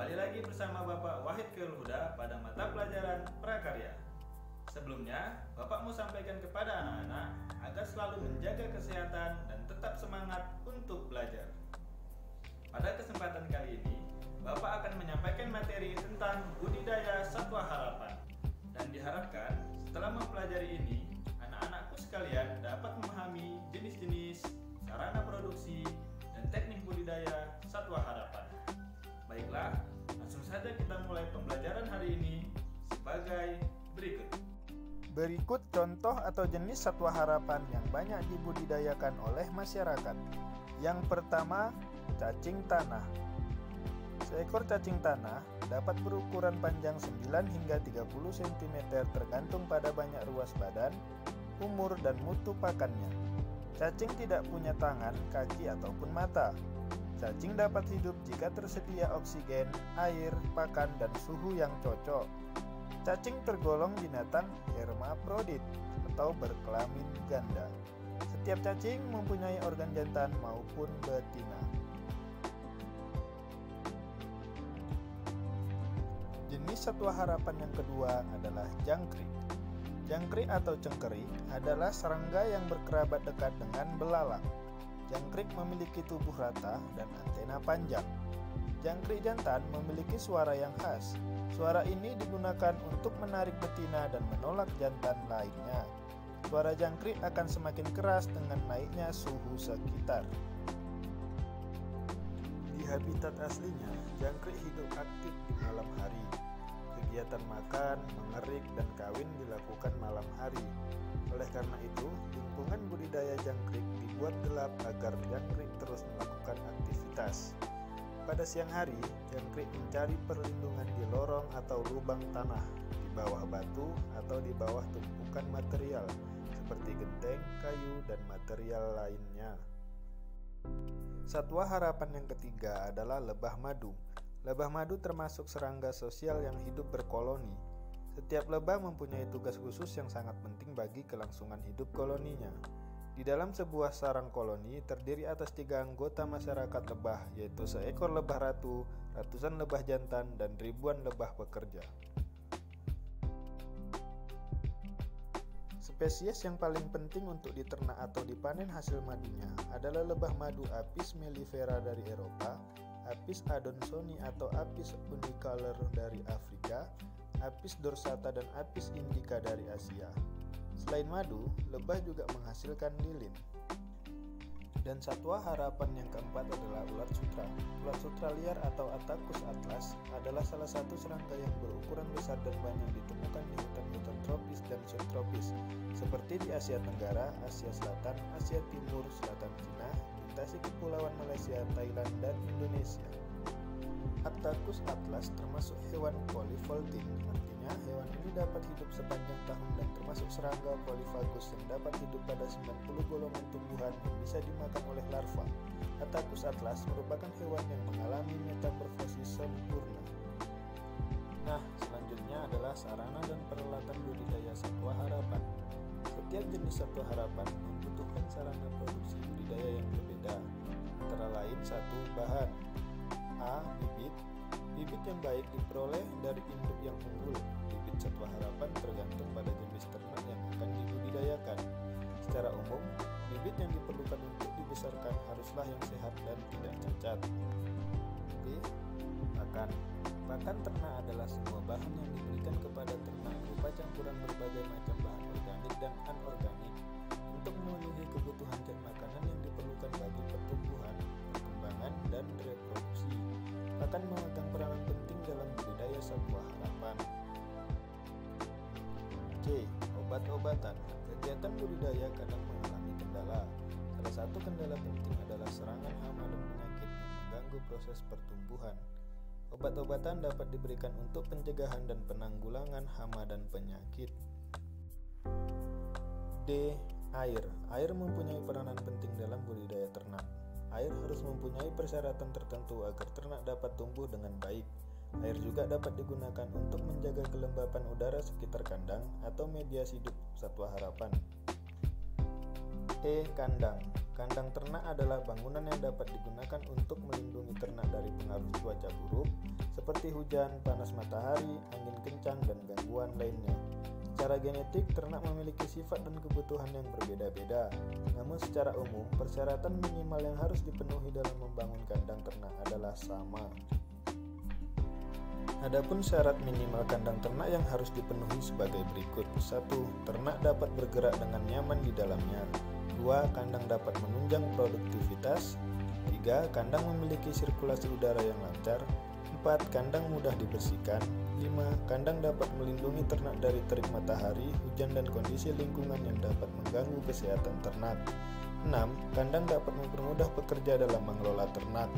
Kembali lagi bersama Bapak Wahid Khairul Huda pada mata pelajaran prakarya. Sebelumnya, Bapak mau sampaikan kepada anak-anak agar selalu menjaga kesehatan dan tetap semangat untuk belajar. Pada kesempatan kali ini, Bapak akan menyampaikan materi tentang budidaya satwa harapan. Dan diharapkan setelah mempelajari ini, anak-anakku sekalian dapat memahami jenis-jenis, sarana produksi, dan teknik budidaya satwa harapan. Baiklah, langsung saja kita mulai pembelajaran hari ini sebagai berikut. Berikut contoh atau jenis satwa harapan yang banyak dibudidayakan oleh masyarakat. Yang pertama, cacing tanah. Seekor cacing tanah dapat berukuran panjang 9 hingga 30 cm tergantung pada banyak ruas badan, umur, dan mutu pakannya. Cacing tidak punya tangan, kaki, ataupun mata. Cacing dapat hidup jika tersedia oksigen, air, pakan, dan suhu yang cocok. Cacing tergolong binatang hermaprodit atau berkelamin ganda. Setiap cacing mempunyai organ jantan maupun betina. Jenis satwa harapan yang kedua adalah jangkrik. Jangkrik atau cengkerik adalah serangga yang berkerabat dekat dengan belalang. Jangkrik memiliki tubuh rata dan antena panjang. Jangkrik jantan memiliki suara yang khas. Suara ini digunakan untuk menarik betina dan menolak jantan lainnya. Suara jangkrik akan semakin keras dengan naiknya suhu sekitar. Di habitat aslinya, jangkrik hidup aktif di malam hari. Kegiatan makan, mengerik, dan kawin dilakukan malam hari. Oleh karena itu, lingkungan budidaya jangkrik dibuat gelap agar jangkrik terus melakukan aktivitas. Pada siang hari, jangkrik mencari perlindungan di lorong atau lubang tanah, di bawah batu atau di bawah tumpukan material seperti genteng, kayu, dan material lainnya. Satwa harapan yang ketiga adalah lebah madu. Lebah madu termasuk serangga sosial yang hidup berkoloni. Setiap lebah mempunyai tugas khusus yang sangat penting bagi kelangsungan hidup koloninya. Di dalam sebuah sarang koloni terdiri atas 3 anggota masyarakat lebah, yaitu seekor lebah ratu, ratusan lebah jantan, dan ribuan lebah pekerja. Spesies yang paling penting untuk diternak atau dipanen hasil madunya adalah lebah madu Apis mellifera dari Eropa, Apis adansoni atau Apis unicolor dari Afrika, Apis dorsata, dan Apis indica dari Asia. Selain madu, lebah juga menghasilkan lilin. Dan satwa harapan yang keempat adalah ulat sutra. Ulat sutra liar atau Attacus atlas adalah salah satu serangga yang berukuran besar dan banyak ditemukan di hutan-hutan tropis dan subtropis, seperti di Asia Tenggara, Asia Selatan, Asia Timur, Selatan Cina, melintasi kepulauan Malaysia, Thailand, dan Indonesia. Attacus atlas termasuk hewan polyvolting, artinya hewan ini dapat hidup sepanjang tahun dan termasuk serangga polyphagus yang dapat hidup pada 90 golongan tumbuhan yang bisa dimakan oleh larva. Attacus atlas merupakan hewan yang mengalami metamorfosis sempurna. Nah, selanjutnya adalah sarana dan peralatan budidaya satwa harapan. Setiap jenis satwa harapan membutuhkan sarana produksi budidaya yang berbeda, antara lain satu, bahan. A. Bibit. Bibit yang baik diperoleh dari induk yang unggul. Bibit satwa harapan tergantung pada jenis ternak yang akan dibudidayakan. Secara umum, bibit yang diperlukan untuk dibesarkan haruslah yang sehat dan tidak cacat. B. Pakan. Pakan ternak adalah semua bahan yang diberikan kepada ternak berupa campuran berbagai macam bahan organik dan anorganik untuk memenuhi kebutuhan dan makanan yang diperlukan bagi pertumbuhan, perkembangan, dan reproduksi. Pakan memegang peranan penting dalam budidaya satwa harapan. C. Obat-obatan. Kegiatan budidaya kadang mengalami kendala. Salah satu kendala penting adalah serangan hama dan penyakit yang mengganggu proses pertumbuhan. Obat-obatan dapat diberikan untuk pencegahan dan penanggulangan hama dan penyakit. D. Air. Air mempunyai peranan penting dalam budidaya ternak. Air harus mempunyai persyaratan tertentu agar ternak dapat tumbuh dengan baik. Air juga dapat digunakan untuk menjaga kelembapan udara sekitar kandang atau media hidup satwa harapan. E. Kandang. Kandang ternak adalah bangunan yang dapat digunakan untuk melindungi ternak dari pengaruh cuaca buruk seperti hujan, panas matahari, angin kencang, dan gangguan lainnya. Secara genetik, ternak memiliki sifat dan kebutuhan yang berbeda-beda. Namun secara umum, persyaratan minimal yang harus dipenuhi dalam membangun kandang ternak adalah sama. Adapun syarat minimal kandang ternak yang harus dipenuhi sebagai berikut. 1. Ternak dapat bergerak dengan nyaman di dalamnya. 2. Kandang dapat menunjang produktivitas. 3. Kandang memiliki sirkulasi udara yang lancar. 4. Kandang mudah dibersihkan. 5. Kandang dapat melindungi ternak dari terik matahari, hujan, dan kondisi lingkungan yang dapat mengganggu kesehatan ternak. 6. Kandang dapat mempermudah pekerja dalam mengelola ternak.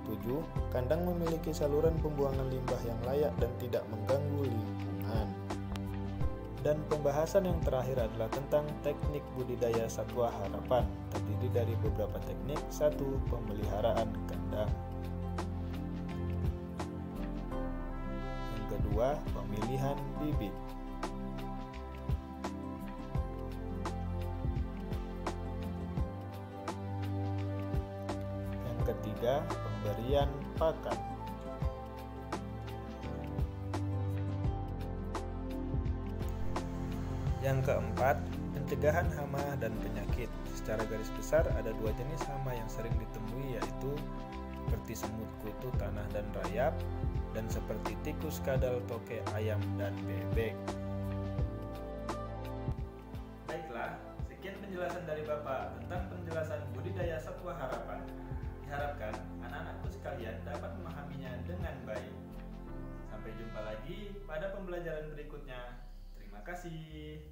7. Kandang memiliki saluran pembuangan limbah yang layak dan tidak mengganggu lingkungan. Dan pembahasan yang terakhir adalah tentang teknik budidaya satwa harapan, terdiri dari beberapa teknik. 1. Pemeliharaan kandang. Yang kedua, pemilihan bibit. Yang ketiga, pemberian pakan. Yang keempat, pencegahan hama dan penyakit. Secara garis besar ada dua jenis hama yang sering ditemui, yaitu seperti semut kutu tanah dan rayap, dan seperti tikus kadal, toke ayam, dan bebek. Baiklah, sekian penjelasan dari Bapak tentang penjelasan budidaya satwa harapan. Diharapkan anak-anakku sekalian dapat memahaminya dengan baik. Sampai jumpa lagi pada pembelajaran berikutnya. Terima kasih.